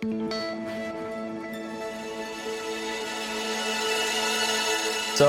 So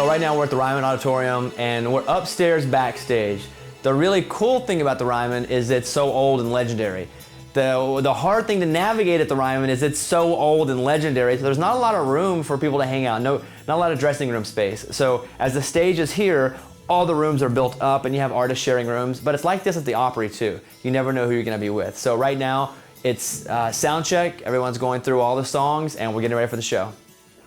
right now we're at the Ryman Auditorium and we're upstairs backstage. The really cool thing about the Ryman is it's so old and legendary. The hard thing to navigate at the Ryman is it's so old and legendary, so there's not a lot of room for people to hang out, not a lot of dressing room space. So as the stage is here, all the rooms are built up and you have artists sharing rooms, but it's like this at the Opry too. You never know who you're gonna be with. So right now it's sound check, everyone's going through all the songs and we're getting ready for the show.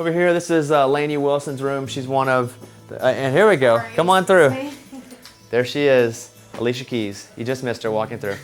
Over here, this is Lainey Wilson's room. She's one of, and here we go, come on through. There she is, Alicia Keys. You just missed her walking through.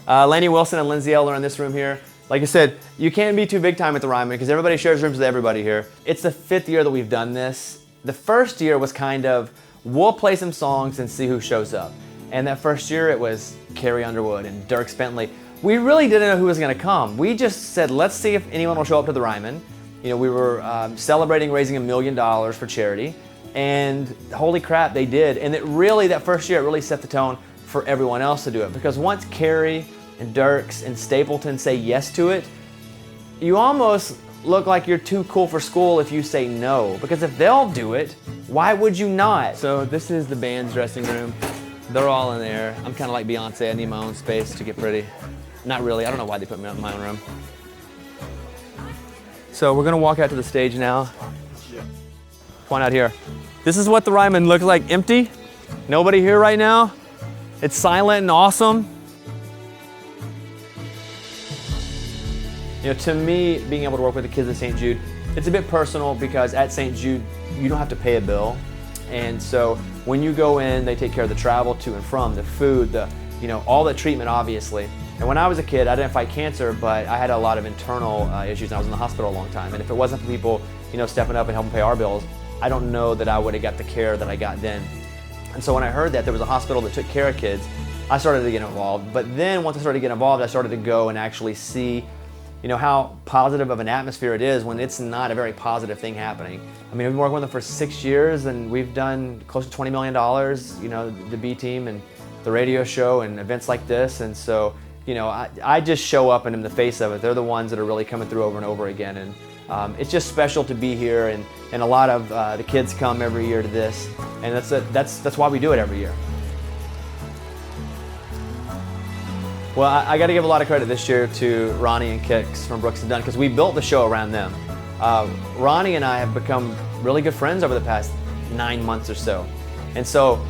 Lainey Wilson and Lindsay are in this room here. Like I said, you can't be too big time at the Ryman because everybody shares rooms with everybody here. It's the 5th year that we've done this. The first year was kind of, we'll play some songs and see who shows up. And that first year it was Carrie Underwood and Dierks Bentley. We really didn't know who was gonna come. We just said, let's see if anyone will show up to the Ryman. You know, we were celebrating raising $1 million for charity, and holy crap, they did. And that first year, it really set the tone for everyone else to do it. Because once Carrie and Dierks and Stapleton say yes to it, you almost look like you're too cool for school if you say no. Because if they'll do it, why would you not? So this is the band's dressing room. They're all in there. I'm kind of like Beyonce. I need my own space to get pretty. Not really. I don't know why they put me in my own room. So we're gonna walk out to the stage now. Point out here. This is what the Ryman looks like, empty. Nobody here right now. It's silent and awesome. You know, to me, being able to work with the kids at St. Jude, it's a bit personal because at St. Jude, you don't have to pay a bill. And so when you go in, they take care of the travel to and from, the food, all the treatment, obviously. And when I was a kid, I didn't fight cancer, but I had a lot of internal issues and I was in the hospital a long time. And if it wasn't for people, stepping up and helping pay our bills, I don't know that I would have got the care that I got then. And so when I heard that there was a hospital that took care of kids, I started to get involved. But then once I started to get involved, I started to go and actually see, how positive of an atmosphere it is when it's not a very positive thing happening. I mean, we've been working with them for 6 years and we've done close to $20 million, the B team and the radio show and events like this. And so, I just show up and in the face of it. They're the ones that are really coming through over and over again. And it's just special to be here. And a lot of the kids come every year to this. And that's why we do it every year. Well, I got to give a lot of credit this year to Ronnie and Kix from Brooks Dunn because we built the show around them. Ronnie and I have become really good friends over the past 9 months or so. And so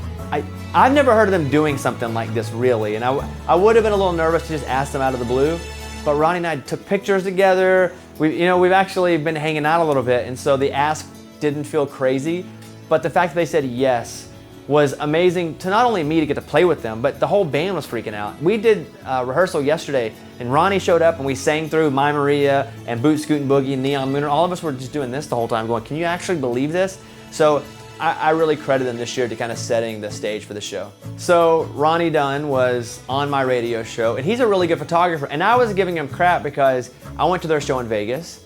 I've never heard of them doing something like this really. And I would have been a little nervous to just ask them out of the blue. But Ronnie and I took pictures together. We've actually been hanging out a little bit. And so the ask didn't feel crazy. But the fact that they said yes was amazing to not only me to get to play with them, but the whole band was freaking out. We did rehearsal yesterday, and Ronnie showed up, and we sang through My Maria and Boot Scootin' Boogie and Neon Moon, and all of us were just doing this the whole time, going, can you actually believe this? So I really credit them this year to kind of setting the stage for the show. So Ronnie Dunn was on my radio show, and he's a really good photographer, and I was giving him crap because I went to their show in Vegas,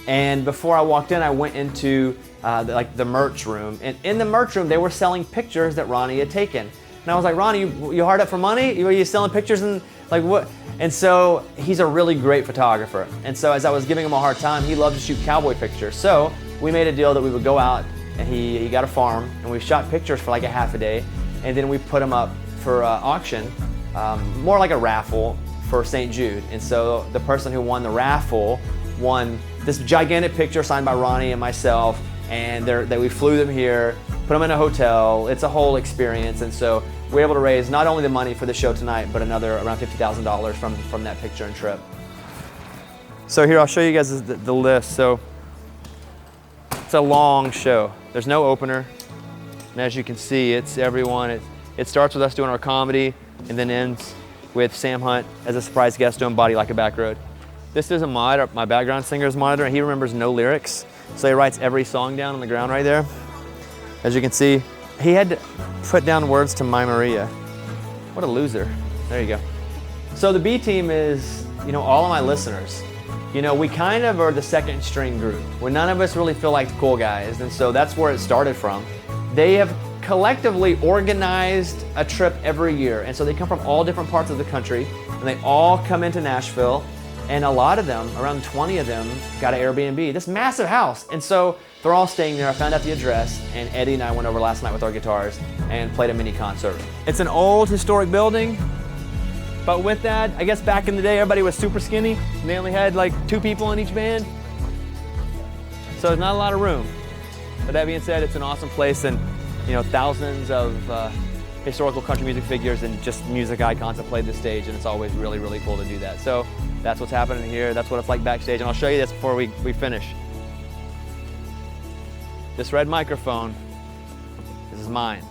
and before I walked in, I went into the merch room. And in the merch room, they were selling pictures that Ronnie had taken. And I was like, Ronnie, you hard up for money? Are you selling pictures and like what? And so he's a really great photographer. And so as I was giving him a hard time, he loved to shoot cowboy pictures. So we made a deal that we would go out and he got a farm and we shot pictures for like a half a day. And then we put them up for auction, more like a raffle for St. Jude. And so the person who won the raffle won this gigantic picture signed by Ronnie and myself. And we flew them here, put them in a hotel. It's a whole experience. And so we're able to raise not only the money for the show tonight, but another around $50,000 from that picture and trip. So here, I'll show you guys the list. So it's a long show. There's no opener. And as you can see, it's everyone. It starts with us doing our comedy and then ends with Sam Hunt as a surprise guest doing Body Like a Back Road. This is a mod, my background singer's monitor, and he remembers no lyrics. So he writes every song down on the ground right there. As you can see, he had to put down words to My Maria. What a loser. There you go. So the B team is, all of my listeners. We kind of are the second string group where none of us really feel like the cool guys. And so that's where it started from. They have collectively organized a trip every year. And so they come from all different parts of the country and they all come into Nashville And a lot of them, around 20 of them, got an Airbnb, this massive house. And so they're all staying there. I found out the address, and Eddie and I went over last night with our guitars and played a mini concert. It's an old historic building, but with that, I guess back in the day, everybody was super skinny. And they only had like 2 people in each band. So there's not a lot of room. But that being said, it's an awesome place, and thousands of historical country music figures and just music icons have played this stage, and it's always really, really cool to do that. So that's what's happening here. That's what it's like backstage, and I'll show you this before we finish. This red microphone, this is mine.